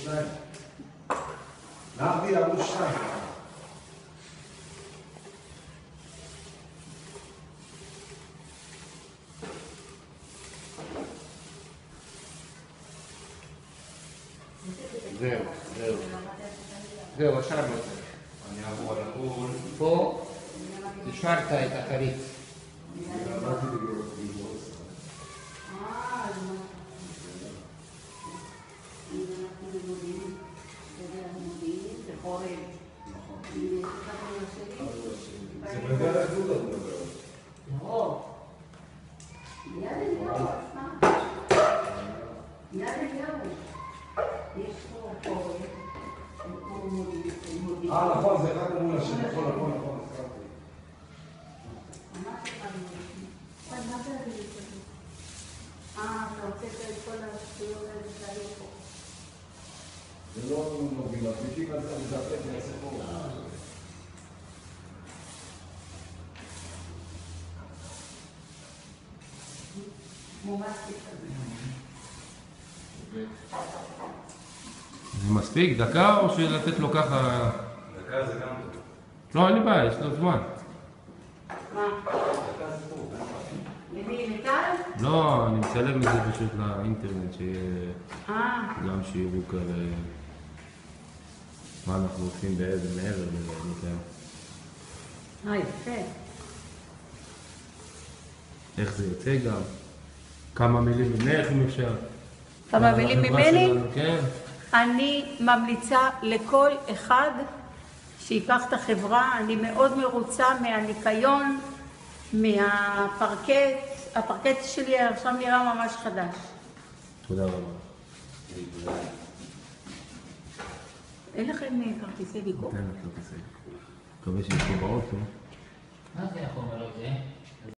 2. להבדיל ערוץ 2. זהו, רשמנו את זה. אני אעבור על הכול. פה השארת את הכרית. זה בדרך כלל לא מדבר. לא. יד אליהו, יד אליהו. יש פה נכון, זה אחד מול השני, נכון. אתה רוצה את כל השטויות האלה שהיו פה. זה לא מוביל, הפליטים על זה מזפק ויעשה פה. זה מספיק? דקה או שלתת לו ככה? דקה זה גם טוב. לא, אין לי בעיה, יש לו זמן. מה? דקה זה טוב. למי? לטל? לא, אני מצלם את זה פשוט לאינטרנט, שיהיה גם שיראו כאלה מה אנחנו עושים באיזה מעבר לזה. יפה. איך זה יוצא גם? כמה מילים ממך אם אפשר. כמה מילים ממני? כן. אני ממליצה לכל אחד שיקח את החברה. אני מאוד מרוצה מהניקיון, מהפרקט. הפרקט שלי עכשיו נראה ממש חדש. תודה רבה. אין לכם כרטיסי ביקור? תן לך כרטיסי. מקווה שיש פה באוטו. מה זה החומר הזה?